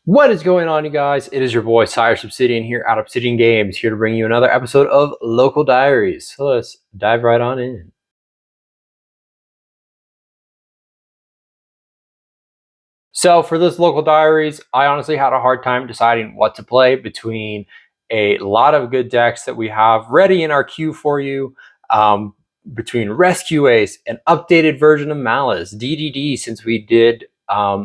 What is going on, you guys? It is your boy Cyrus Obsidian here at Obsidian Games, here to bring you another episode of Local Diaries. So let's dive right on in. So for this Local Diaries, I honestly had a hard time deciding what to play between a lot of good decks that we have ready in our queue for you, between Rescue Ace, an updated version of Maliss, DDD, since we did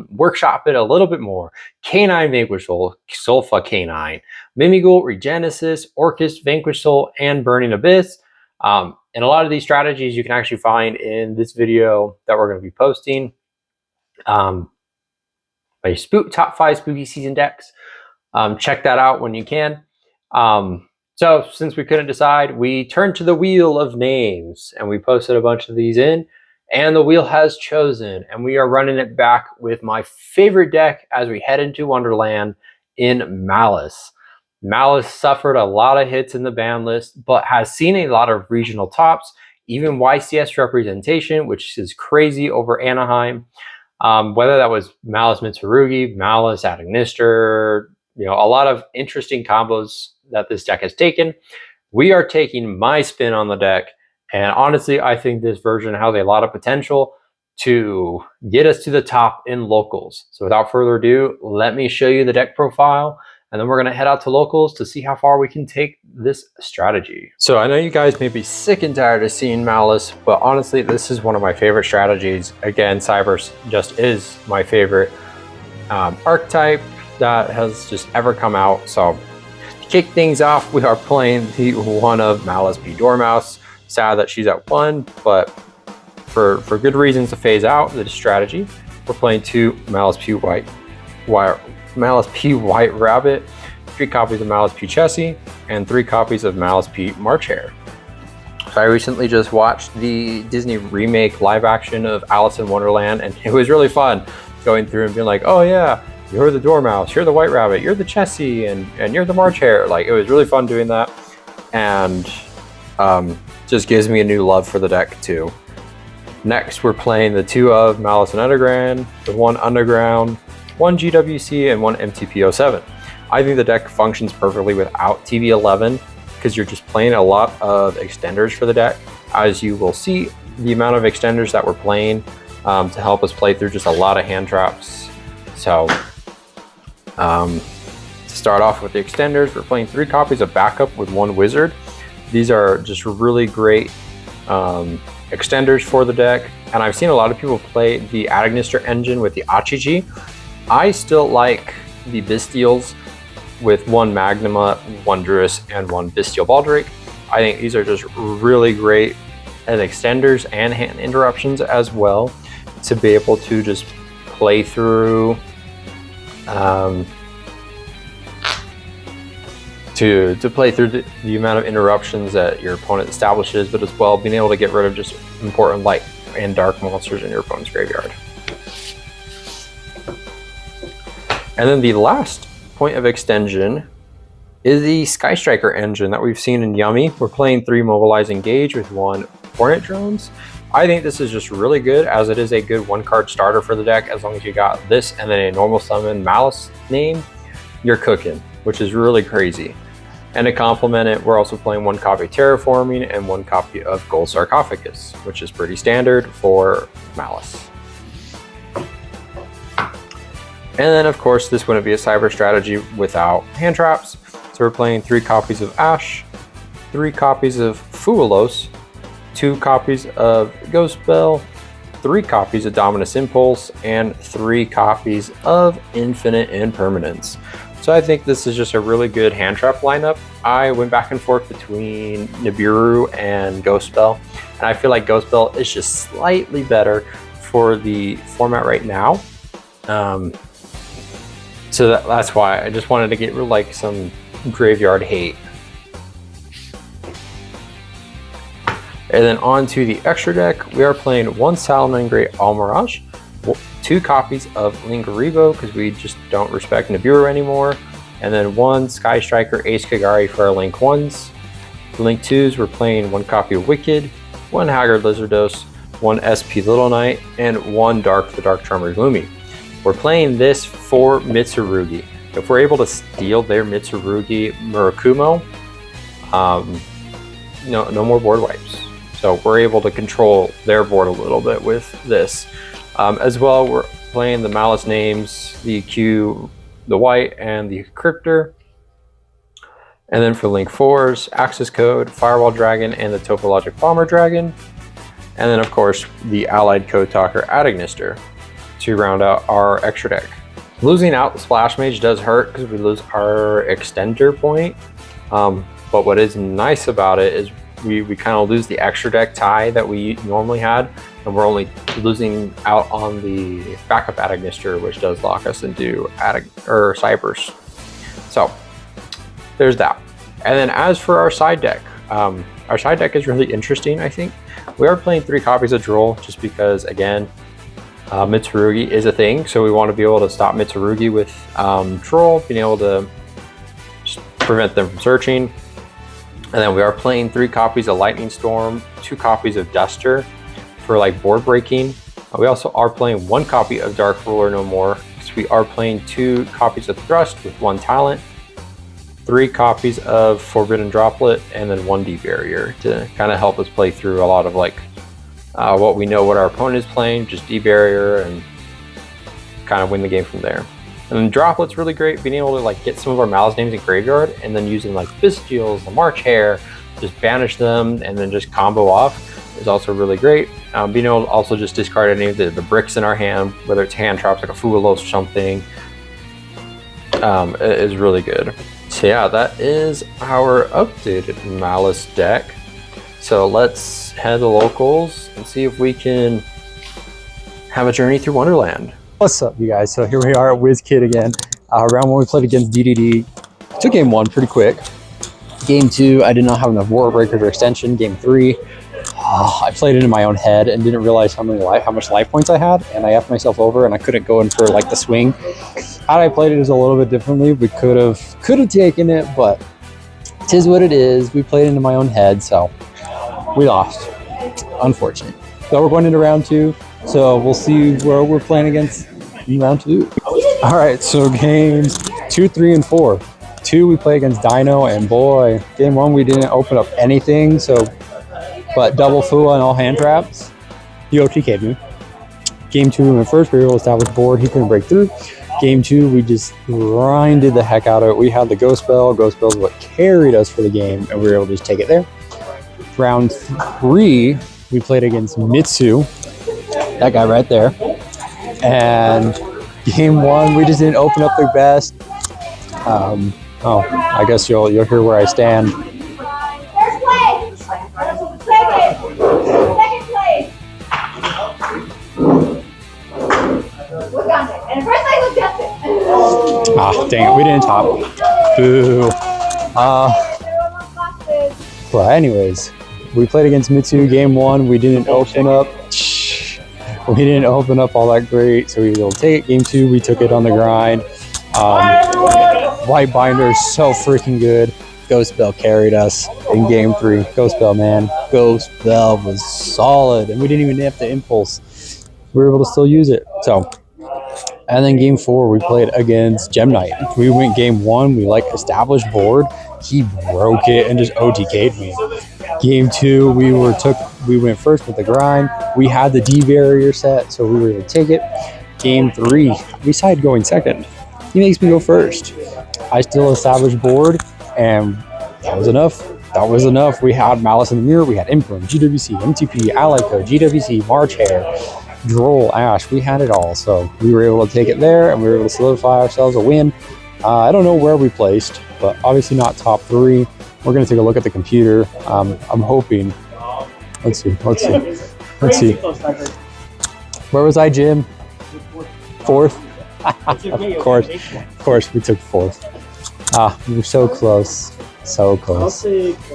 workshop it a little bit more, Canine Vanquish Soul, Sulfa Canine, Mimighoul, Regenesis, Orcust Vanquish Soul, and Burning Abyss. And a lot of these strategies you can actually find in this video that we're going to be posting. My top 5 spooky season decks. Check that out when you can. So since we couldn't decide, we turned to the wheel of names and we posted a bunch of these in, and the wheel has chosen, and we are running it back with my favorite deck as we head into Wonderland in Maliss. Maliss suffered a lot of hits in the ban list, but has seen a lot of regional tops, even YCS representation, which is crazy over Anaheim. Whether that was Maliss Mitsurugi, Maliss Adagnister, a lot of interesting combos that this deck has taken. We are taking my spin on the deck, and honestly, I think this version has a lot of potential to get us to the top in locals. So without further ado, let me show you the deck profile, and then we're going to head out to locals to see how far we can take this strategy. So I know you guys may be sick and tired of seeing Maliss, but honestly, this is one of my favorite strategies. Again, Cybers just is my favorite archetype that has just ever come out. So to kick things off, we are playing the one of Maliss P. Dormouse. Sad that she's at 1, but for good reasons to phase out the strategy, we're playing 2 Maliss P. White Rabbit, 3 copies of Maliss P. Chessie, and 3 copies of Maliss P. March Hare. So I recently just watched the Disney remake live action of Alice in Wonderland, and it was really fun going through and being like, oh yeah, you're the Dormouse, you're the White Rabbit, you're the Chessie, and you're the March Hare. Like, it was really fun doing that, and just gives me a new love for the deck too. Next, we're playing the 2 of Maliss and Underground, the 1 Underground, 1 GWC, and 1 MTP07. I think the deck functions perfectly without TB11 because you're just playing a lot of extenders for the deck. As you will see, the amount of extenders that we're playing to help us play through just a lot of hand traps. So to start off with the extenders, we're playing 3 copies of Backup with 1 Wizard. These are just really great extenders for the deck, and I've seen a lot of people play the Adagnister engine with the Achiji. I still like the Bestials with 1 Magnuma, 1 Druis, and 1 Bestial Baldrake. I think these are just really great as extenders and hand interruptions as well, to be able to just play through to play through the amount of interruptions that your opponent establishes, but as well being able to get rid of just important light and dark monsters in your opponent's graveyard. And then the last point of extension is the Sky Striker engine that we've seen in Yummy. We're playing 3 Mobilize Engage with 1 Hornet Drones. I think this is just really good, as it is a good 1-card starter for the deck. As long as you got this and then a normal summon Maliss name, you're cooking, which is really crazy. And to complement it, we're also playing 1 copy Terraforming and 1 copy of Gold Sarcophagus, which is pretty standard for Maliss. And then, of course, this wouldn't be a cyber strategy without hand traps. So we're playing 3 copies of Ash, 3 copies of Fuelos, 2 copies of Ghost Bell, 3 copies of Dominus Impulse, and 3 copies of Infinite Impermanence. So I think this is just a really good hand trap lineup. I went back and forth between Nibiru and Ghost Bell, and I feel like Ghost Bell is just slightly better for the format right now. So that's why I just wanted to get like some graveyard hate. And then on to the extra deck, we are playing 1 Salamangreat Almirage, 2 copies of Lingaribo because we just don't respect Nibiru anymore, and then 1 Sky Striker Ace Kagari for our Link 1s. For Link 2s, we're playing 1 copy of Wicked, 1 Haggard Lizardos, 1 SP Little Knight, and 1 Dark the Dark Tremor Gloomy. We're playing this for Mitsurugi. if we're able to steal their Mitsurugi Murakumo, no more board wipes. So we're able to control their board a little bit with this. As well, we're playing the Maliss names, the Q, the white, and the Cryptor. And then for Link 4s, Access Code, Firewall Dragon, and the Topologic Bomber Dragon. And then of course, the Allied Code Talker Adagnister to round out our extra deck. Losing out the Splash Mage does hurt because we lose our extender point. But what is nice about it is we kind of lose the extra deck tie that we normally had, and we're only losing out on the backup Adagnister, which does lock us into Cybers. So there's that. And then as for our side deck is really interesting, I think. We are playing 3 copies of Droll just because, again, Mitsurugi is a thing, so we want to be able to stop Mitsurugi with Droll, being able to prevent them from searching. And then we are playing 3 copies of Lightning Storm, 2 copies of Duster for like board breaking. We also are playing 1 copy of Dark Ruler No More, because we are playing 2 copies of Thrust with 1 talent, 3 copies of Forbidden Droplet, and then 1 D-Barrier to kind of help us play through a lot of like what we know what our opponent is playing, just D-Barrier, and kind of win the game from there. And then Droplet's really great, being able to like get some of our Malice names in graveyard, and then using like Bestials, the March Hare, just banish them, and then just combo off is also really great. Being able to also just discard any of the bricks in our hand, whether it's hand traps like a Fugalos or something, is really good. So yeah, that is our updated Malice deck. So let's head to locals and see if we can have a journey through Wonderland. What's up, you guys? So here we are at WizKid again. Round 1 we played against DDD. Took game 1 pretty quick. Game 2, I did not have enough War Breakers or Extension. Game 3, I played it in my own head and didn't realize how much life points I had, and I effed myself over and I couldn't go in for like the swing. Had I played it a little bit differently, we could have taken it, but it is what it is. We played into my own head, so we lost. Unfortunate. So we're going into round 2. So we'll see where we're playing against in round 2. All right, so games 2, 3, and 4. 2 we play against Dino, and boy, game 1 we didn't open up anything. But double Fua and all hand traps. He OTK'd me. Game 2 we went first. We were able to establish board. He couldn't break through. Game 2 we just grinded the heck out of it. We had the Ghost Spell. Ghost Spell is what carried us for the game, and we were able to just take it there. Round 3 we played against Mitsu. That guy right there. And game 1, we just didn't open up the best. I guess you'll hear where I stand. First place. Second place. Wisconsin. And first place was Justin. Dang it, we didn't top. Boo. Well, anyways, we played against Mitsu. Game 1, we didn't open up. We didn't open up all that great, so we were able to take it. Game 2, we took it on the grind. White Binder is so freaking good. Ghost Spell carried us in game 3. Ghost Spell, man. Ghost Spell was solid, and we didn't even have to impulse. We were able to still use it. So, and then game 4, we played against Gem Knight. We went game 1, we like established board. He broke it and just OTK'd me. Game 2, we went first with the grind. We had the D-Barrier set, so we were able to take it. Game 3, we decided going second. He makes me go first. I still established board, and that was enough. That was enough. We had Malice in the Mirror, we had Imperm, GWC, MTP, Allied Code, GWC, March Hare, Droll, Ash. We had it all, so we were able to take it there, and we were able to solidify ourselves a win. I don't know where we placed, but obviously not top 3. We're going to take a look at the computer. I'm hoping. Let's see. Where was I, Jim? 4th? Of course, we took 4th. We were so close. So close.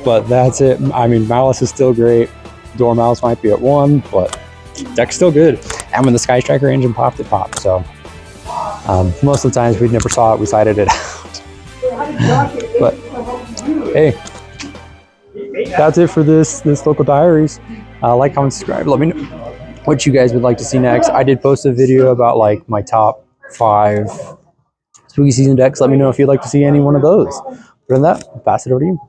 But that's it. I mean, Malice is still great. Door Malice might be at 1, but deck's still good. And when the Sky Striker engine popped, it popped. So most of the times we never saw it, we sided it out. But hey, that's it for this local diaries. Like, comment, subscribe. Let me know what you guys would like to see next. I did post a video about like my top 5 spooky season decks. Let me know if you'd like to see any one of those. Other than that, I'll pass it over to you.